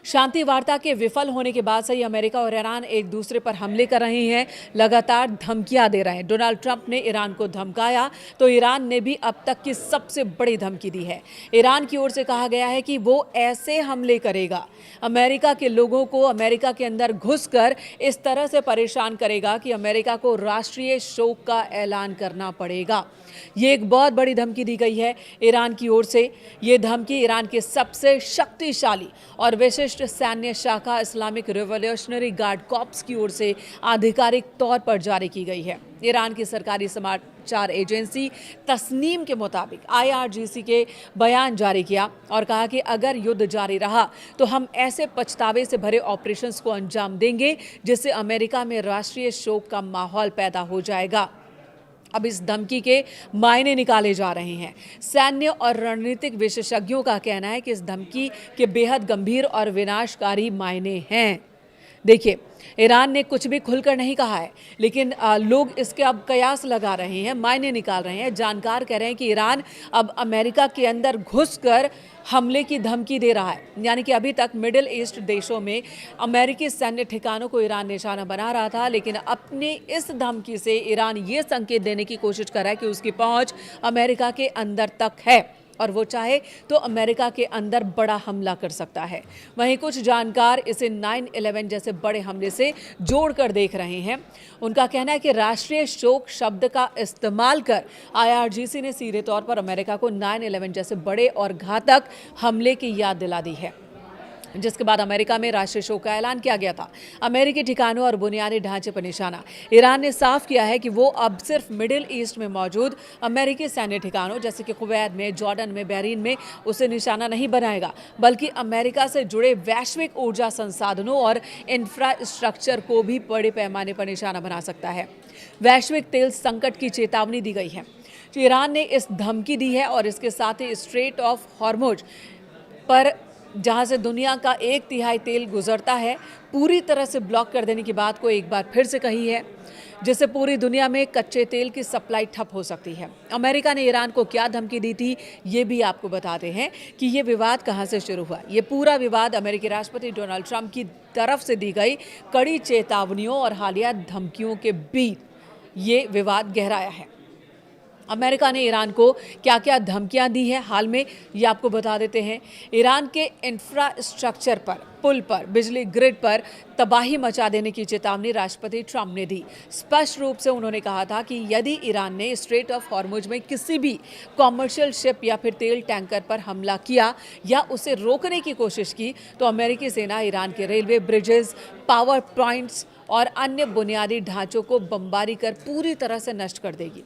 शांति वार्ता के विफल होने के बाद से ही अमेरिका और ईरान एक दूसरे पर हमले कर रहे हैं, लगातार धमकियां दे रहे हैं। डोनाल्ड ट्रंप ने ईरान को धमकाया तो ईरान ने भी अब तक की सबसे बड़ी धमकी दी है। ईरान की ओर से कहा गया है कि वो ऐसे हमले करेगा, अमेरिका के लोगों को अमेरिका के अंदर घुसकर इस तरह से परेशान करेगा कि अमेरिका को राष्ट्रीय शोक का ऐलान करना पड़ेगा। ये एक बहुत बड़ी धमकी दी गई है ईरान की ओर से। ये धमकी ईरान के सबसे शक्तिशाली और विशिष्ट सैन्य शाखा इस्लामिक रिवॉल्यूशनरी गार्ड कॉर्प्स की ओर से आधिकारिक तौर पर जारी की गई है। ईरान की सरकारी समाचार एजेंसी तस्नीम के मुताबिक IRGC के बयान जारी किया और कहा कि अगर युद्ध जारी रहा तो हम ऐसे पछतावे से भरे ऑपरेशंस को अंजाम देंगे जिससे अमेरिका में राष्ट्रीय शोक का माहौल पैदा हो जाएगा। अब इस धमकी के मायने निकाले जा रहे हैं। सैन्य और रणनीतिक विशेषज्ञों का कहना है कि इस धमकी के बेहद गंभीर और विनाशकारी मायने हैं। देखिए, ईरान ने कुछ भी खुलकर नहीं कहा है, लेकिन लोग इसके अब कयास लगा रहे हैं, मायने निकाल रहे हैं। जानकार कह रहे हैं कि ईरान अब अमेरिका के अंदर घुसकर हमले की धमकी दे रहा है। यानी कि अभी तक मिडिल ईस्ट देशों में अमेरिकी सैन्य ठिकानों को ईरान निशाना बना रहा था, लेकिन अपनी इस धमकी से ईरान ये संकेत देने की कोशिश कर रहा है कि उसकी पहुंच अमेरिका के अंदर तक है और वो चाहे तो अमेरिका के अंदर बड़ा हमला कर सकता है। वहीं कुछ जानकार इसे 9/11 जैसे बड़े हमले से जोड़कर देख रहे हैं। उनका कहना है कि राष्ट्रीय शोक शब्द का इस्तेमाल कर IRGC ने सीधे तौर पर अमेरिका को 9/11 जैसे बड़े और घातक हमले की याद दिला दी है, जिसके बाद अमेरिका में राष्ट्रीय शोक का ऐलान किया गया था। अमेरिकी ठिकानों और बुनियादी ढांचे पर निशाना। ईरान ने साफ किया है कि वो अब सिर्फ मिडिल ईस्ट में मौजूद अमेरिकी सैन्य ठिकानों जैसे कि कुवैत में, जॉर्डन में, बहरीन में उसे निशाना नहीं बनाएगा, बल्कि अमेरिका से जुड़े वैश्विक ऊर्जा संसाधनों और इंफ्रास्ट्रक्चर को भी बड़े पैमाने पर निशाना बना सकता है। वैश्विक तेल संकट की चेतावनी दी गई है। ईरान ने इस धमकी दी है और इसके साथ ही स्ट्रेट ऑफ हॉर्मुज पर, जहां से दुनिया का 1/3 तेल गुजरता है, पूरी तरह से ब्लॉक कर देने की बात को एक बार फिर से कही है, जिससे पूरी दुनिया में कच्चे तेल की सप्लाई ठप हो सकती है। अमेरिका ने ईरान को क्या धमकी दी थी, ये भी आपको बताते हैं कि ये विवाद कहां से शुरू हुआ। ये पूरा विवाद अमेरिकी राष्ट्रपति डोनाल्ड ट्रंप की तरफ से दी गई कड़ी चेतावनियों और हालिया धमकियों के बीच ये विवाद गहराया है। अमेरिका ने ईरान को क्या क्या धमकियां दी है हाल में, ये आपको बता देते हैं। ईरान के इंफ्रास्ट्रक्चर पर, पुल पर, बिजली ग्रिड पर तबाही मचा देने की चेतावनी राष्ट्रपति ट्रंप ने दी। स्पष्ट रूप से उन्होंने कहा था कि यदि ईरान ने स्ट्रेट ऑफ हॉर्मुज में किसी भी कॉमर्शियल शिप या फिर तेल टैंकर पर हमला किया या उसे रोकने की कोशिश की तो अमेरिकी सेना ईरान के रेलवे, ब्रिजेस, पावर पॉइंट्स और अन्य बुनियादी ढांचों को बमबारी कर पूरी तरह से नष्ट कर देगी।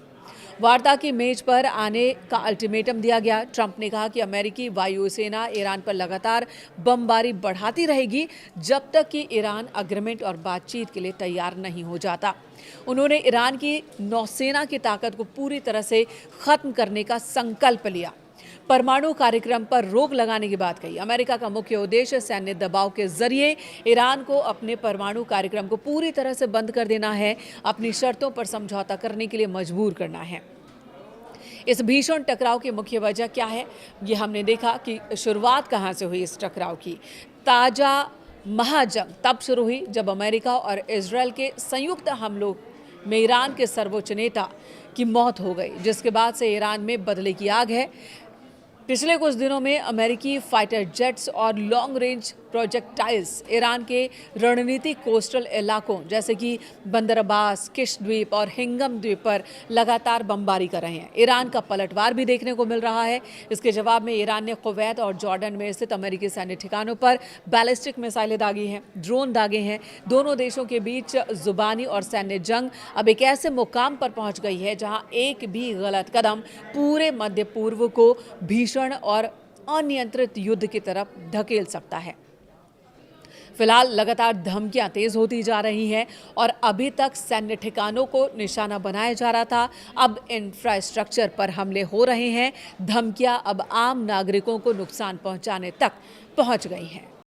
वार्ता की मेज पर आने का अल्टीमेटम दिया गया। ट्रंप ने कहा कि अमेरिकी वायुसेना ईरान पर लगातार बमबारी बढ़ाती रहेगी जब तक कि ईरान अग्रीमेंट और बातचीत के लिए तैयार नहीं हो जाता। उन्होंने ईरान की नौसेना की ताकत को पूरी तरह से खत्म करने का संकल्प लिया। परमाणु कार्यक्रम पर रोक लगाने की बात कही। अमेरिका का मुख्य उद्देश्य सैन्य दबाव के जरिए ईरान को अपने परमाणु कार्यक्रम को पूरी तरह से बंद कर देना है, अपनी शर्तों पर समझौता करने के लिए मजबूर करना है। इस भीषण टकराव की मुख्य वजह क्या है, ये हमने देखा कि शुरुआत कहां से हुई इस टकराव की। ताजा महाजंग तब शुरू हुई जब अमेरिका और इजरायल के संयुक्त हमलों में ईरान के सर्वोच्च नेता की मौत हो गई, जिसके बाद से ईरान में बदले की आग है। पिछले कुछ दिनों में अमेरिकी फाइटर जेट्स और लॉन्ग रेंज प्रोजेक्टाइल्स ईरान के रणनीतिक कोस्टल इलाकों जैसे कि बंदर अब्बास, किश द्वीप और हिंगम द्वीप पर लगातार बमबारी कर रहे हैं। ईरान का पलटवार भी देखने को मिल रहा है। इसके जवाब में ईरान ने कुवैत और जॉर्डन में स्थित अमेरिकी सैन्य ठिकानों पर बैलिस्टिक मिसाइलें दागी हैं, ड्रोन दागे हैं। दोनों देशों के बीच जुबानी और सैन्य जंग अब एक ऐसे मुकाम पर पहुंच गई है जहां एक भी गलत कदम पूरे मध्य पूर्व को भीषण और अनियंत्रित युद्ध की तरफ धकेल सकता है। फिलहाल लगातार धमकियां तेज होती जा रही हैं और अभी तक सैन्य ठिकानों को निशाना बनाया जा रहा था, अब इंफ्रास्ट्रक्चर पर हमले हो रहे हैं। धमकियां अब आम नागरिकों को नुकसान पहुंचाने तक पहुंच गई हैं।